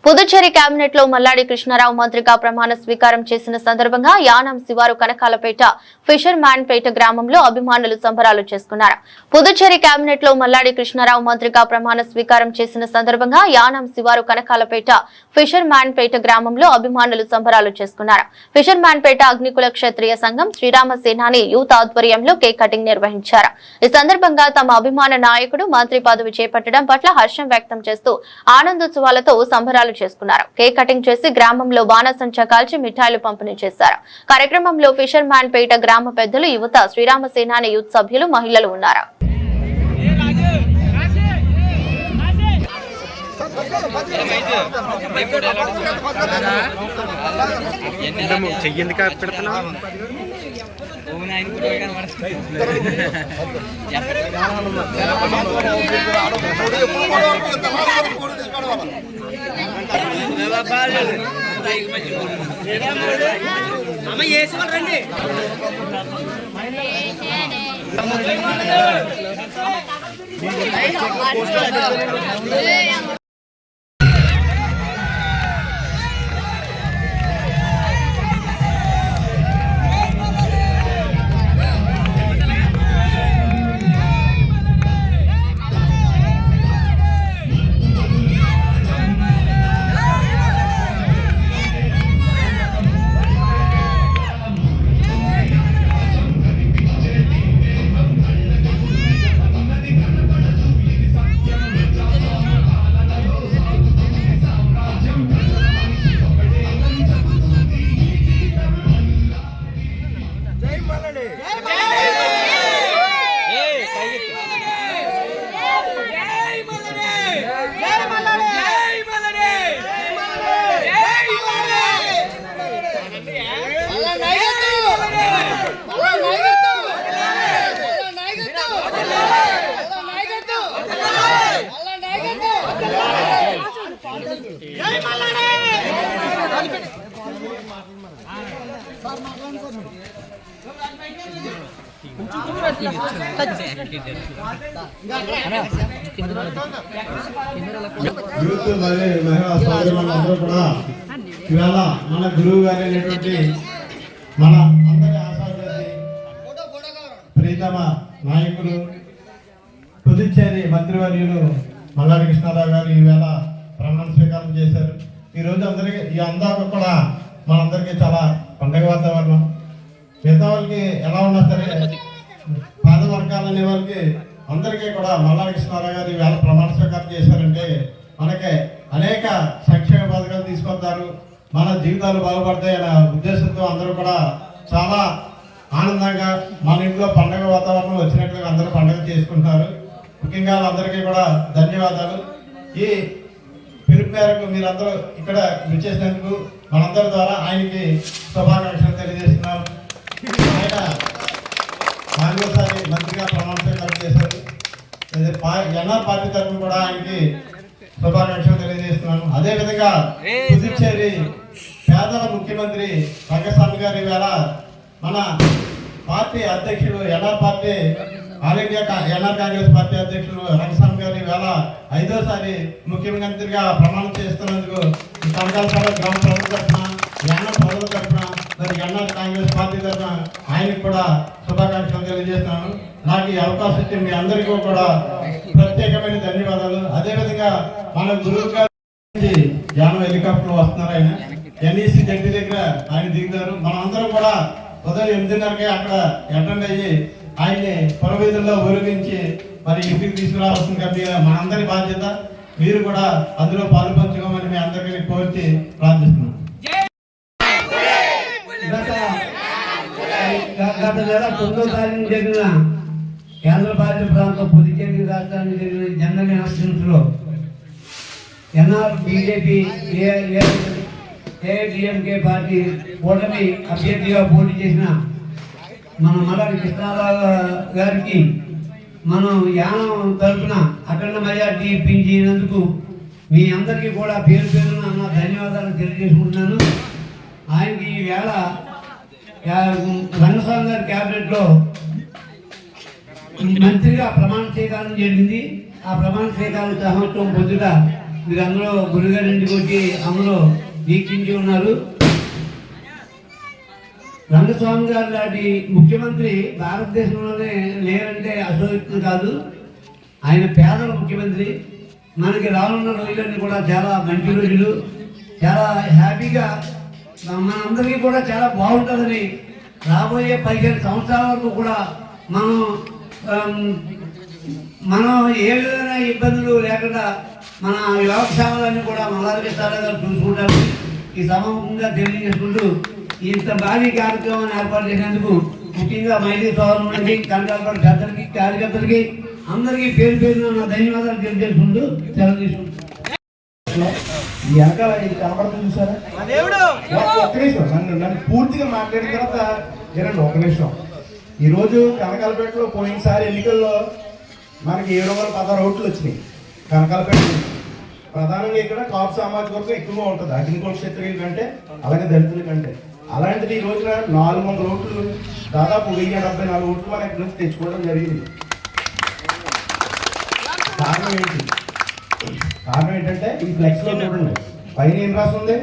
Puducherry cabinet లో మల్లాడి కృష్ణారావు మంత్రిగా ప్రమాణ స్వీకారం చేసిన సందర్భంగా యానాం శివారు కనకాలపేట ఫిషర్ మ్యాన్ పేట గ్రామంలో అభిమానులు సంబరాలు చేసుకున్నారు. పుదుచ్చేరి కేబినెట్ లో మల్లాడి కృష్ణారావు మంత్రిగా ప్రమాణ స్వీకారం చేసిన సందర్భంగా యానాం శివారు కనకాలపేట ఫిషర్ మ్యాన్ పేట గ్రామంలో అభిమానులు సంబరాలు చేసుకున్నారు. ఫిషర్ మ్యాన్ పేట అగ్నికుల క్షత్రియ సంఘం శ్రీరామ సేనాని యూత్ ఆధ్వర్యంలో కేక్ కటింగ్ నిర్వహించారు. ఈ సందర్భంగా తమ అభిమాన నాయకుడు మంత్రి పదవి చేపట్టడం పట్ల హర్షం వ్యక్తం చేస్తూ ఆనందోత్సవాలతో సంబరాలు చేసుకున్నారు. కేక్ కటింగ్ చేసి గ్రామంలో బాణసంచా కాల్చి మిఠాయిలు పంపిణీ చేశారు. కార్యక్రమంలో ఫిషర్ మ్యాన్ పేట గ్రామ పెద్దలు, యువత, శ్రీరామ సేనాని యూత్ సభ్యులు, మహిళలు ఉన్నారు. యూత్ మరియు మహిళా సోదరులందరూ కూడా ఇవాళ మన గురువు గారు అయినటువంటి మన అందరి ఆశాజ్యోతి ప్రీతమ నాయకులు పుదుచ్చేరి మంత్రివర్యులు మల్లాడి కృష్ణారావు గారు ఈవేళ ప్రమాణ స్వీకారం చేశారు. ఈరోజు అందరికీ ఈ అందాక కూడా మనందరికీ చాలా పండగ వాతావరణం. మిగతా వాళ్ళకి ఎలా ఉన్నా సరే పేద వర్గాలు అనే వాళ్ళకి అందరికీ కూడా మల్లాడి కృష్ణారావు గారు ఈవేళ ప్రమాణ స్వీకారం చేశారంటే మనకి అనేక సంక్షేమ పథకాలు తీసుకొస్తారు, మన జీవితాలు బాగుపడతాయన్న ఉద్దేశంతో అందరూ కూడా చాలా ఆనందంగా మన ఇంట్లో పండగ వాతావరణం వచ్చినట్లుగా అందరూ పండుగ చేసుకుంటారు. ముఖ్యంగా వాళ్ళందరికీ కూడా ధన్యవాదాలు. ఈ పిలుపు మేరకు మీరందరూ ఇక్కడ విచ్చేసినందుకు మనందరి ద్వారా ఆయనకి శుభాకాంక్షలు తెలియజేస్తున్నాం. ఆయన నాలుగోసారి మంత్రిగా ప్రమాణ స్వీకారం చేశారు. ఎన్ఆర్ పార్టీ తరఫున కూడా ఆయనకి శుభాకాంక్షలు తెలియజేస్తున్నాను. అదేవిధంగా పుదుచ్చేరి పేదల ముఖ్యమంత్రి రంగస్వామి గారి వేళ మన పార్టీ అధ్యక్షుడు all India NR Congress party అధ్యక్షుడు రంగస్వామి గారి వేళ 5వ ముఖ్యమంత్రిగా ప్రమాణం చేస్తున్నందుకు కనకాలపేట గ్రామ ప్రజల తరఫున, యానం ప్రజల తరఫున, మరి ఎన్ఆర్ కాంగ్రెస్ పార్టీ తరఫున ఆయనకు కూడా శుభాకాంక్షలు తెలియజేస్తున్నాను. నాకు ఈ అవకాశం ఇచ్చి మీ అందరికీ కూడా ప్రత్యేకమైన ధన్యవాదాలు. అదేవిధంగా మన గురువు గారు యానం హెలికాప్టర్ వస్తున్నారు. ఆయన ఎన్ఈసి జడ్జి దగ్గర ఆయన దిగుతారు. మనం అందరం కూడా ఉదయం 8:30కే అక్కడ అటెండ్ అయ్యి ఆయన్ని పొరవీధుల్లో ఊరేగించి మరి ఇంటికి తీసుకురావాల్సింది కాబట్టి మనందరి బాధ్యత. మీరు కూడా అందులో పాలు పంచుకోమని మీ అందరికీ కోరి ప్రార్థిస్తున్నాం. గత నెల 9వ తారీఖు జరిగిన కేంద్రపాలిత ప్రాంతం పుదుచ్చేరి రాష్ట్రానికి జరిగిన జనరల్ ఎలక్షన్స్ లో ఎన్ఆర్ బీజేపీ ఏఐడిఎంకే పార్టీ కూటమి అభ్యర్థిగా పోటీ చేసిన మన మల్లాడి కృష్ణారావు గారికి మనం యానం తరఫున అఖండ మెజార్టీ ఇప్పించినందుకు మీ అందరికీ కూడా పేరు పేరున నా ధన్యవాదాలు తెలియజేసుకుంటున్నాను. ఆయనకి ఈ వేళ రంగస్వామి గారి క్యాబినెట్లో మంత్రిగా ప్రమాణ స్వీకారం జరిగింది. ఆ ప్రమాణ స్వీకారం సంవత్సరం పొద్దుట మీరు అందులో గురుగారి ఇంటికి వచ్చి అందులో దీక్షించి ఉన్నారు. రంగస్వామి గారు లాంటి ముఖ్యమంత్రి భారతదేశంలోనే లేరంటే అసోక్తి కాదు. ఆయన పేదల ముఖ్యమంత్రి. మనకి రానున్న రోజులన్నీ కూడా చాలా మంచి రోజులు, చాలా హ్యాపీగా మనందరికీ కూడా చాలా బాగుంటుందని, రాబోయే 15 సంవత్సరాల వరకు కూడా మనం ఏ విధమైన ఇబ్బందులు లేకుండా మన యోగక్షేమాలన్నీ కూడా మల్లారెడ్డి గారు చూసుకుంటారు. ఈ సభముఖంగా తెలియజేసుకుంటూ ఇంత భారీ కార్యక్రమాన్ని ఏర్పాటు చేసినందుకు ముఖ్యంగా మైత్రి సోదరులకి, కనకాలపాటి పెద్దలకి, కార్యకర్తలకి అందరికీ పేరు పేరున నా ధన్యవాదాలు తెలియజేసుకుంటూ సెలవు తీసుకుంటాం. వెనకాల ఇది కనబడుతుంది సార్. ఒక్క నిమిషం నన్ను పూర్తిగా మాట్లాడిన తర్వాత జరండి ఒక నిమిషం. ఈరోజు కనకాలపేటలో పోయినసారి ఎన్నికల్లో మనకి 716 ఓట్లు వచ్చినాయి కనకాలపేట. ప్రధానంగా ఇక్కడ కాపు సామాజిక వర్గం ఎక్కువగా ఉంటుంది అగ్నికుల క్షత్రియుల కంటే, అలాగే దళితుల కంటే. అలాంటిది ఈ రోజున 400 ఓట్లు, దాదాపు 1074 ఓట్లు మనం ఇక్కడ నుంచి తెచ్చుకోవడం జరిగింది. కారణం ఏంటి? కారణం ఏంటంటే ఈ ఫ్లెక్స్ లో చూడండి, పైన ఏం రాస్తుంది?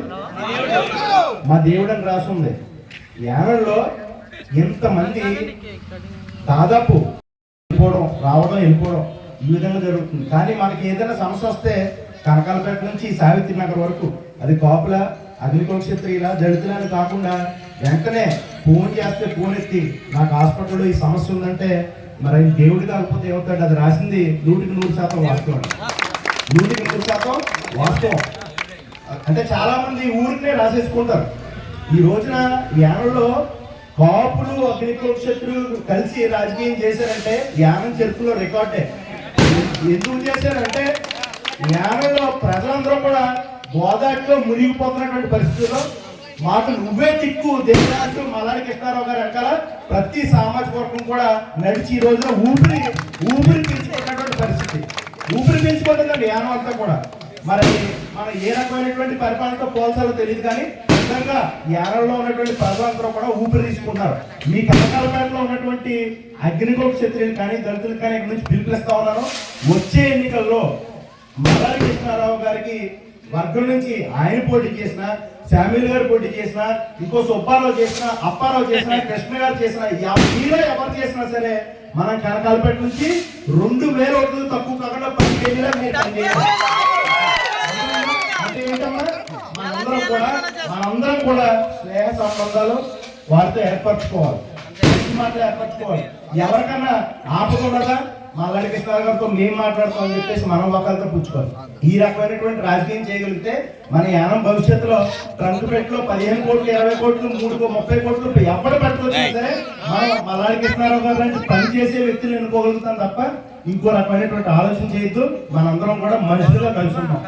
మా దేవుడు అని రాస్తుంది. యానంలో ఇంతమంది దాదాపు వెళ్ళిపోవడం ఈ విధంగా జరుగుతుంది. కానీ మనకి ఏదైనా సమస్య వస్తే కనకాలపేట నుంచి సావిత్రి నగర్ వరకు, అది కాపుల, అగ్నికుల క్షత్రియుల, దళితులని కాకుండా వెంటనే ఫోన్ చేస్తే ఫోన్ ఎత్తి నాకు హాస్పిటల్లో ఈ సమస్య ఉందంటే మరి దేవుడి కాకపోతే ఏమవుతాడు? అది రాసింది 100% వాస్తవం. 100% వాస్తవం. అంటే చాలా మంది ఊరినే రాసేసుకుంటారు. ఈ రోజున యానంలో కాపులు, అగ్నికుల క్షత్రులు కలిసి రాజకీయం చేశారంటే యానం చరిత్రలో రికార్డే. ఎందుకు చేశారంటే యానంలో ప్రజలందరూ కూడా గోదావరిలో మునిగిపోతున్నటువంటి పరిస్థితుల్లో మాకు నువ్వే దిక్కు దేవరాజు మల్లాడి కృష్ణారావు గారు వెనకాల ప్రతి సామాజిక వర్గం కూడా నడిచి ఈ రోజున ఊపిరి పీల్చుకున్నటువంటి పరిస్థితి. ఊపిరి పీల్చుకుంటుందండి యానం అంతా కూడా. మరి మన ఏ రకమైనటువంటి పరిపాలనతో పోల్చాలో తెలియదు, కానీ నిజంగా యానంలో ఉన్నటువంటి ప్రజలందరూ కూడా ఊపిరి తీసుకున్నారు. మీ కనకాలపేటలో ఉన్నటువంటి అగ్నికుల క్షత్రియులు కానీ, దళితులు కానీ ఇక్కడ నుంచి పిలుపునిస్తా ఉన్నాను. వచ్చే ఎన్నికల్లో మల్లాడి కృష్ణారావు గారికి వర్గం నుంచి ఆయన పోటీ చేసిన, శామ్యూల్ గారు పోటీ చేసిన, ఇంకో సుబ్బారావు చేసిన, అప్పారావు చేసిన, కృష్ణ గారు చేసిన, మీలో ఎవరు చేసినా సరే మనం కనకాలపేట నుంచి 2000 ఓట్లు తక్కువ కాకుండా 10,000 మీరు పనిచేయాలి. అంటే ఏంటమ్మా, మనందరం కూడా స్నేహ సంబంధాలు వారితో ఏర్పరచుకోవాలి, ఏర్పరచుకోవాలి. ఎవరికన్నా ఆపకుండా మల్లాడి కృష్ణారావు గారితో మేము మాట్లాడుతాం అని చెప్పేసి మనం ఒకరితో పుచ్చుకోవాలి. ఈ రకమైనటువంటి రాజకీయం చేయగలిగితే మన యానం భవిష్యత్తులో ట్రంకుపేటలో 15 కోట్లు, 20 కోట్లు, 30 కోట్లు ఎవరు పెట్టుకోవచ్చు సరే మనం మల్లాడి కృష్ణారావు గారు లాంటి పనిచేసే వ్యక్తులు ఎన్నుకోగలుగుతాం తప్ప ఇంకో రకమైనటువంటి ఆలోచన చేయొద్దు. మనందరం కూడా మనుషులుగా కలిసి ఉంటాం.